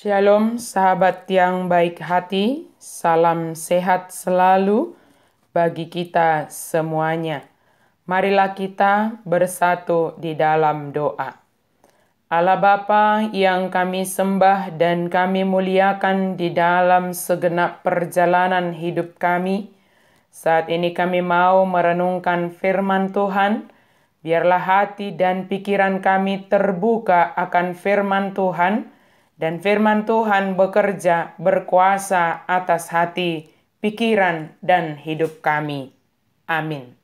Shalom sahabat yang baik hati, salam sehat selalu bagi kita semuanya. Marilah kita bersatu di dalam doa. Allah Bapa yang kami sembah dan kami muliakan di dalam segenap perjalanan hidup kami, saat ini kami mau merenungkan firman Tuhan. Biarlah hati dan pikiran kami terbuka akan firman Tuhan, dan firman Tuhan bekerja berkuasa atas hati, pikiran, dan hidup kami. Amin.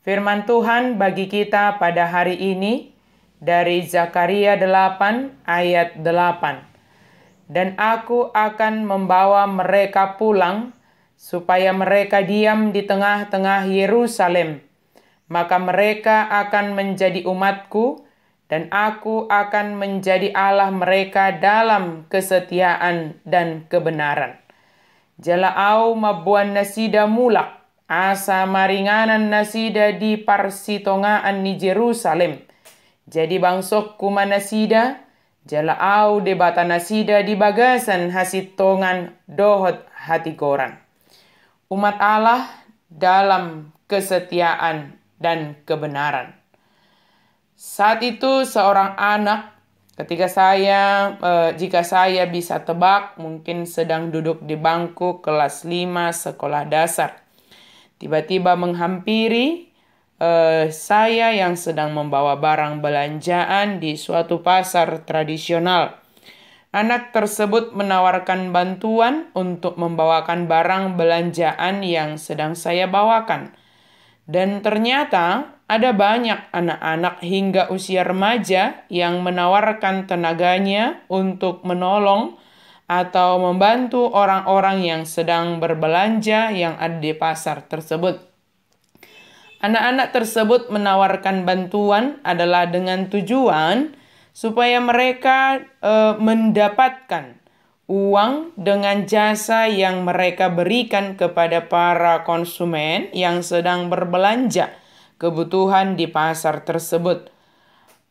Firman Tuhan bagi kita pada hari ini dari Zakaria 8 ayat 8. Dan aku akan membawa mereka pulang supaya mereka diam di tengah-tengah Yerusalem. Maka mereka akan menjadi umatku, dan aku akan menjadi Allah mereka dalam kesetiaan dan kebenaran. Jala'au mabuan nasida mulak, asa maringanan nasida di parsitongaan ni Jerusalem. Jadi bangsok kuma nasida, jala'au debata nasida di bagasan hasitongan dohot hati koran. Umat Allah dalam kesetiaan dan kebenaran. Saat itu seorang anak, jika saya bisa tebak, mungkin sedang duduk di bangku kelas 5 sekolah dasar. Tiba-tiba menghampiri saya yang sedang membawa barang belanjaan di suatu pasar tradisional. Anak tersebut menawarkan bantuan untuk membawakan barang belanjaan yang sedang saya bawakan. Dan ternyata ada banyak anak-anak hingga usia remaja yang menawarkan tenaganya untuk menolong atau membantu orang-orang yang sedang berbelanja yang ada di pasar tersebut. Anak-anak tersebut menawarkan bantuan adalah dengan tujuan supaya mereka mendapatkan uang dengan jasa yang mereka berikan kepada para konsumen yang sedang berbelanja kebutuhan di pasar tersebut.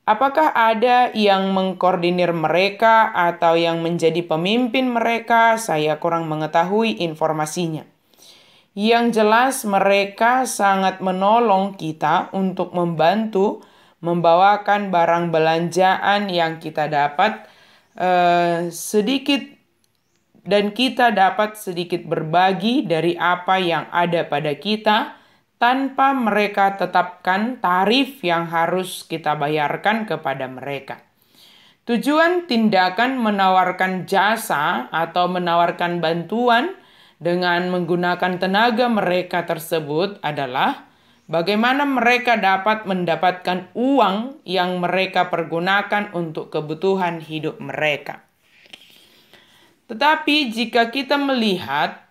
Apakah ada yang mengkoordinir mereka atau yang menjadi pemimpin mereka? Saya kurang mengetahui informasinya. Yang jelas mereka sangat menolong kita untuk membantu membawakan barang belanjaan yang kita dapat sedikit, dan kita dapat sedikit berbagi dari apa yang ada pada kita tanpa mereka tetapkan tarif yang harus kita bayarkan kepada mereka. Tujuan tindakan menawarkan jasa atau menawarkan bantuan dengan menggunakan tenaga mereka tersebut adalah bagaimana mereka dapat mendapatkan uang yang mereka pergunakan untuk kebutuhan hidup mereka. Tetapi jika kita melihat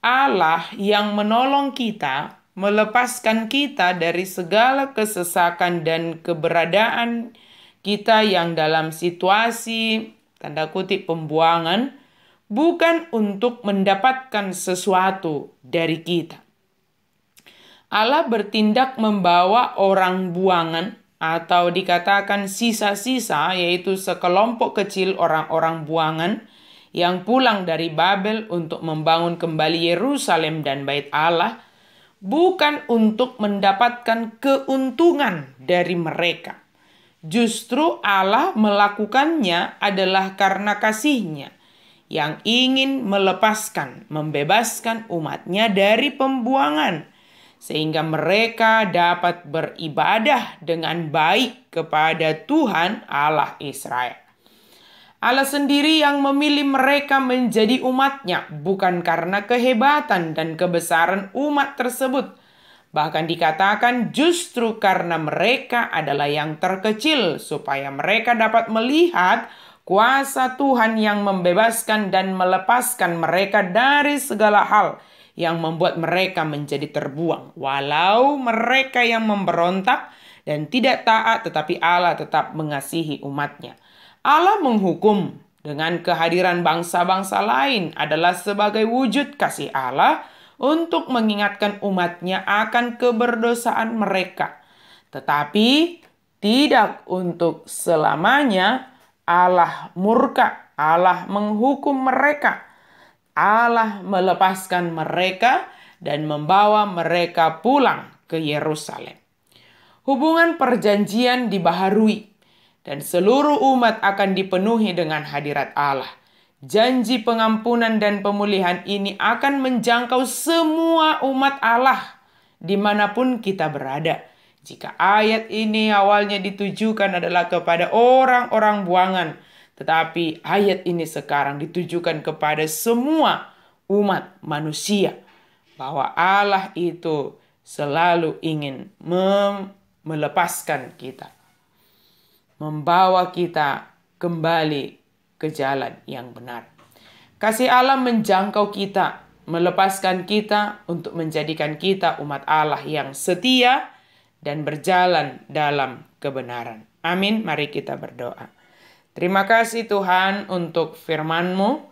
Allah yang menolong kita, melepaskan kita dari segala kesesakan dan keberadaan kita yang dalam situasi tanda kutip pembuangan, bukan untuk mendapatkan sesuatu dari kita. Allah bertindak membawa orang buangan atau dikatakan sisa-sisa, yaitu sekelompok kecil orang-orang buangan yang pulang dari Babel untuk membangun kembali Yerusalem dan Bait Allah, bukan untuk mendapatkan keuntungan dari mereka. Justru Allah melakukannya adalah karena kasih-Nya yang ingin melepaskan, membebaskan umat-Nya dari pembuangan, sehingga mereka dapat beribadah dengan baik kepada Tuhan Allah Israel. Allah sendiri yang memilih mereka menjadi umat-Nya, bukan karena kehebatan dan kebesaran umat tersebut. Bahkan dikatakan justru karena mereka adalah yang terkecil, supaya mereka dapat melihat kuasa Tuhan yang membebaskan dan melepaskan mereka dari segala hal yang membuat mereka menjadi terbuang. Walau mereka yang memberontak dan tidak taat, tetapi Allah tetap mengasihi umat-Nya. Allah menghukum dengan kehadiran bangsa-bangsa lain adalah sebagai wujud kasih Allah untuk mengingatkan umat-Nya akan keberdosaan mereka. Tetapi tidak untuk selamanya Allah murka Allah menghukum mereka. Allah melepaskan mereka dan membawa mereka pulang ke Yerusalem. Hubungan perjanjian dibaharui dan seluruh umat akan dipenuhi dengan hadirat Allah. Janji pengampunan dan pemulihan ini akan menjangkau semua umat Allah dimanapun kita berada. Jika ayat ini awalnya ditujukan adalah kepada orang-orang buangan, tetapi ayat ini sekarang ditujukan kepada semua umat manusia. Bahwa Allah itu selalu ingin melepaskan kita. Membawa kita kembali ke jalan yang benar. Kasih Allah menjangkau kita, melepaskan kita untuk menjadikan kita umat Allah yang setia dan berjalan dalam kebenaran. Amin. Mari kita berdoa. Terima kasih Tuhan untuk firman-Mu.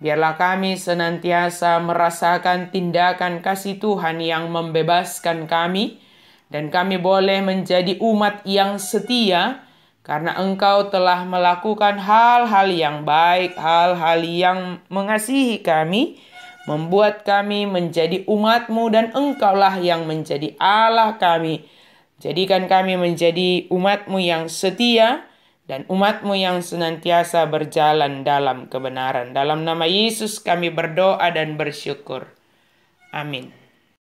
Biarlah kami senantiasa merasakan tindakan kasih Tuhan yang membebaskan kami. Dan kami boleh menjadi umat yang setia karena Engkau telah melakukan hal-hal yang baik, hal-hal yang mengasihi kami, membuat kami menjadi umat-Mu dan Engkaulah yang menjadi Allah kami. Jadikan kami menjadi umat-Mu yang setia dan umat-Mu yang senantiasa berjalan dalam kebenaran. Dalam nama Yesus kami berdoa dan bersyukur. Amin.